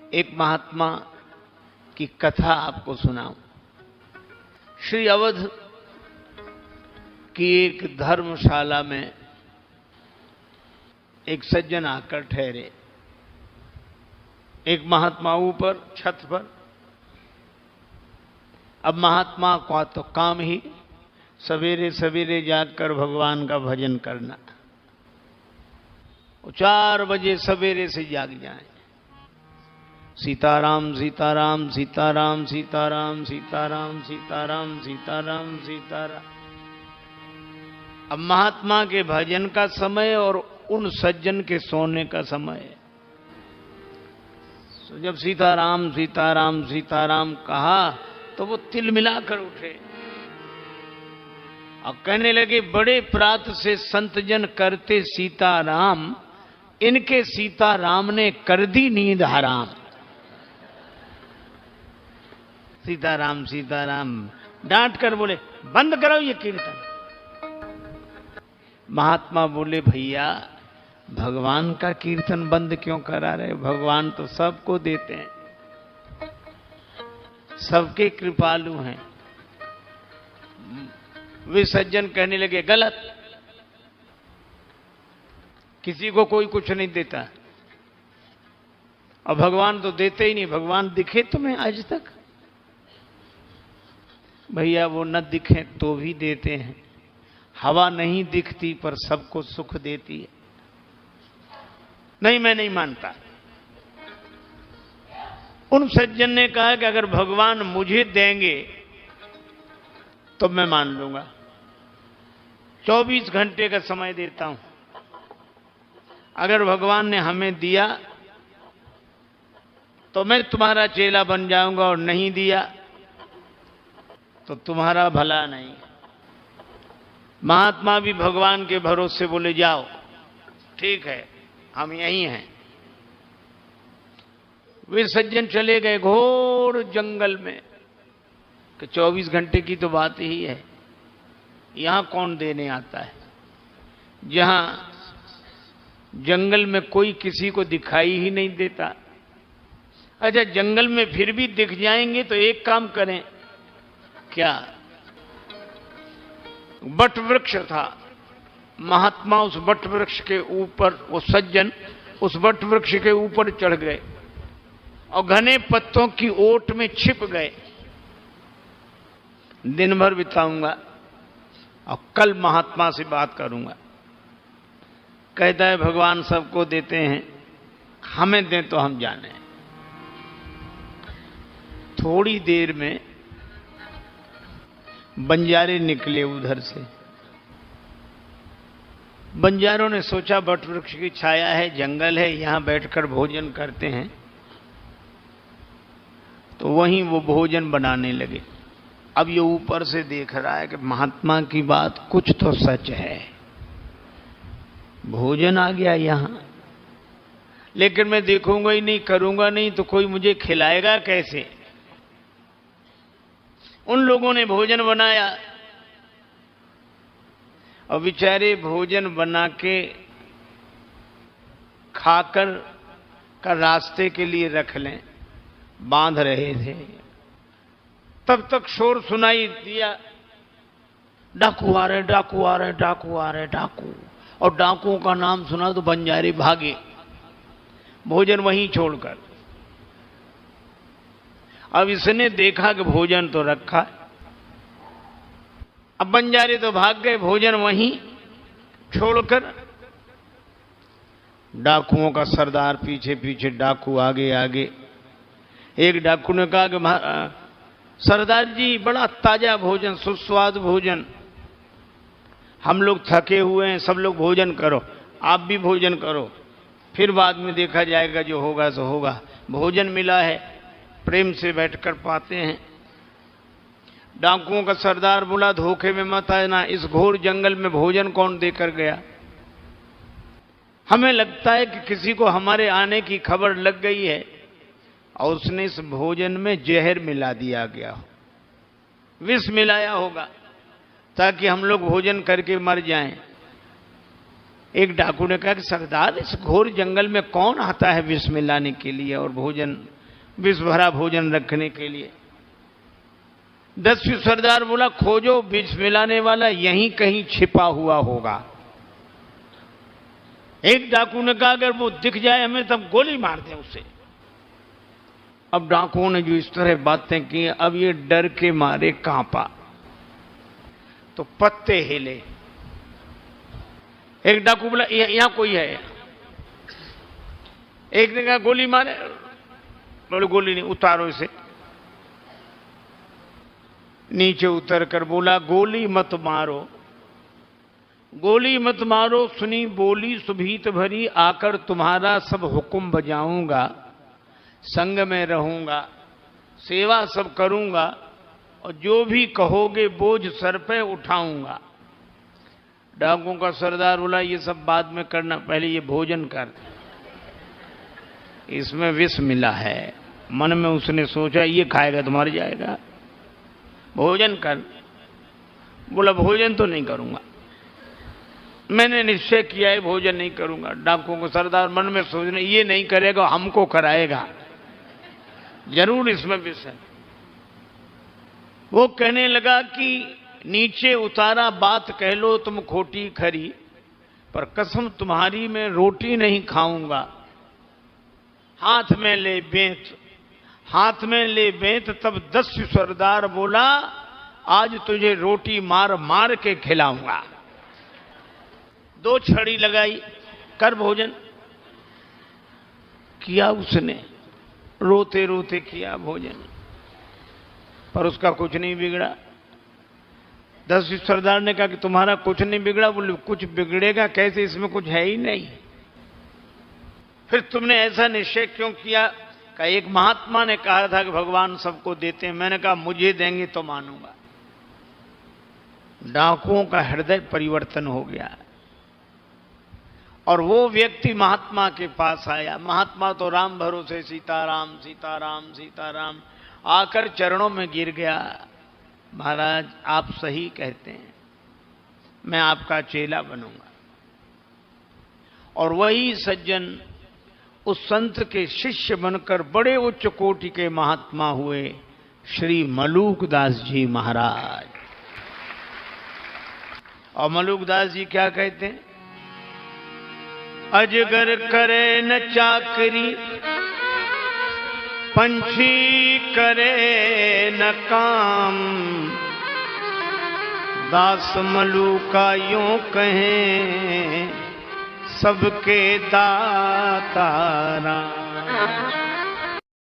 एक महात्मा की कथा आपको सुनाऊं। श्री अवध की एक धर्मशाला में एक सज्जन आकर ठहरे। एक महात्मा ऊपर छत पर। अब महात्मा का तो काम ही सवेरे सवेरे जाकर भगवान का भजन करना। 4 बजे सवेरे से जाग जाएं। सीताराम सीताराम सीताराम सीताराम सीताराम सीताराम सीताराम सीताराम। अब महात्मा के भजन का समय और उन सज्जन के सोने का समय है। तो जब सीताराम सीताराम सीताराम कहा तो वो तिल मिलाकर उठे और कहने लगे, बड़े प्रात से संतजन करते सीताराम, इनके सीताराम ने कर दी नींद हराम। सीताराम सीताराम डांट कर बोले, बंद करो ये कीर्तन। महात्मा बोले, भैया भगवान का कीर्तन बंद क्यों करा रहे? भगवान तो सबको देते हैं, सबके कृपालु हैं। वे सज्जन कहने लगे, गलत, किसी को कोई कुछ नहीं देता और भगवान तो देते ही नहीं। भगवान दिखे तुम्हें आज तक? भैया वो न दिखे तो भी देते हैं। हवा नहीं दिखती पर सबको सुख देती है। नहीं, मैं नहीं मानता। उन सज्जन ने कहा कि अगर भगवान मुझे देंगे तो मैं मान लूंगा। 24 घंटे का समय देता हूं। अगर भगवान ने हमें दिया तो मैं तुम्हारा चेला बन जाऊंगा, और नहीं दिया तो तुम्हारा भला नहीं। महात्मा भी भगवान के भरोसे बोले, जाओ ठीक है, हम यहीं हैं। वे सज्जन चले गए घोर जंगल में कि 24 घंटे की तो बात ही है, यहां कौन देने आता है? जहां जंगल में कोई किसी को दिखाई ही नहीं देता। अच्छा, जंगल में फिर भी दिख जाएंगे तो एक काम करें, क्या? बट वृक्ष था। महात्मा उस बट वृक्ष के ऊपर, वो सज्जन उस बट वृक्ष के ऊपर चढ़ गए और घने पत्तों की ओट में छिप गए। दिन भर बिताऊंगा और कल महात्मा से बात करूंगा। कहता है, भगवान सबको देते हैं, हमें दें तो हम जाने। थोड़ी देर में बंजारे निकले उधर से। बंजारों ने सोचा बट वृक्ष की छाया है, जंगल है, यहां बैठकर भोजन करते हैं। तो वहीं वो भोजन बनाने लगे। अब ये ऊपर से देख रहा है कि महात्मा की बात कुछ तो सच है, भोजन आ गया यहां, लेकिन मैं देखूंगा ही नहीं, करूंगा नहीं तो कोई मुझे खिलाएगा कैसे? उन लोगों ने भोजन बनाया और बेचारे भोजन बना के खाकर का रास्ते के लिए रख लें, बांध रहे थे। तब तक शोर सुनाई दिया, डाकू आ रहे, डाकू आ रहे, डाकू आ रहे, डाकू। और डाकुओं का नाम सुना तो बंजारे भागे, भोजन वहीं छोड़कर। अब इसने देखा कि भोजन तो रखा है। अब बंजारे तो भाग गए, भोजन वहीं छोड़कर। डाकुओं का सरदार पीछे पीछे, डाकू आगे आगे। एक डाकू ने कहा कि सरदार जी, बड़ा ताजा भोजन, सुस्वाद भोजन, हम लोग थके हुए हैं, सब लोग भोजन करो, आप भी भोजन करो, फिर बाद में देखा जाएगा, जो होगा सो होगा। भोजन मिला है, प्रेम से बैठकर पाते हैं। डाकुओं का सरदार बोला, धोखे में मत आना, इस घोर जंगल में भोजन कौन देकर गया? हमें लगता है कि किसी को हमारे आने की खबर लग गई है और उसने इस भोजन में जहर मिला दिया गया हो, विष मिलाया होगा, ताकि हम लोग भोजन करके मर जाएं। एक डाकू ने कहा कि सरदार, इस घोर जंगल में कौन आता है विष मिलाने के लिए और भोजन विष भरा भोजन रखने के लिए। 10वीं सरदार बोला खोजो, विष मिलाने वाला यहीं कहीं छिपा हुआ होगा। एक डाकू ने कहा अगर वो दिख जाए हमें तब गोली मार दें उसे। अब डाकुओं ने जो इस तरह बातें की, अब ये डर के मारे कांपा तो पत्ते हिले। एक डाकू बोला यहां कोई है। एक ने कहा गोली मारे। बोले गोली नहीं, उतारो इसे। नीचे उतर कर बोला गोली मत मारो, गोली मत मारो, सुनी बोली सुभीत भरी, आकर तुम्हारा सब हुक्म बजाऊंगा, संग में रहूंगा, सेवा सब करूंगा, और जो भी कहोगे बोझ सर पे उठाऊंगा। डाकुओं का सरदार बोला ये सब बाद में करना, पहले ये भोजन कर, इसमें विष मिला है। मन में उसने सोचा ये खाएगा तो मर जाएगा, भोजन कर। बोला भोजन तो नहीं करूंगा, मैंने निश्चय किया है भोजन नहीं करूंगा। डाकुओं को सरदार मन में सोचने ये नहीं करेगा हमको कराएगा, जरूर इसमें विष है। वो कहने लगा कि नीचे उतारा बात कह लो तुम खोटी खरी, पर कसम तुम्हारी मैं रोटी नहीं खाऊंगा। हाथ में ले बेंत, हाथ में ले बेंत। तब 10वीं सरदार बोला आज तुझे रोटी मार मार के खिलाऊंगा। 2 छड़ी लगाई, कर भोजन। किया उसने, रोते रोते किया भोजन, पर उसका कुछ नहीं बिगड़ा। 10वीं सरदार ने कहा कि तुम्हारा कुछ नहीं बिगड़ा। बोले कुछ बिगड़ेगा कैसे, इसमें कुछ है ही नहीं। फिर तुमने ऐसा निश्चय क्यों किया? का एक महात्मा ने कहा था कि भगवान सबको देते हैं। मैंने कहा मुझे देंगे तो मानूंगा। डाकुओं का हृदय परिवर्तन हो गया और वो व्यक्ति महात्मा के पास आया। महात्मा तो राम भरोसे सीताराम सीताराम सीताराम आकर चरणों में गिर गया। महाराज आप सही कहते हैं, मैं आपका चेला बनूंगा। और वही सज्जन उस संत के शिष्य बनकर बड़े उच्च कोटि के महात्मा हुए, श्री मलूकदास जी महाराज। और मलूकदास जी क्या कहते हैं? अजगर करे न चाकरी, पंछी करे न काम, दास मलूका यूं कहें सबके दाता राम।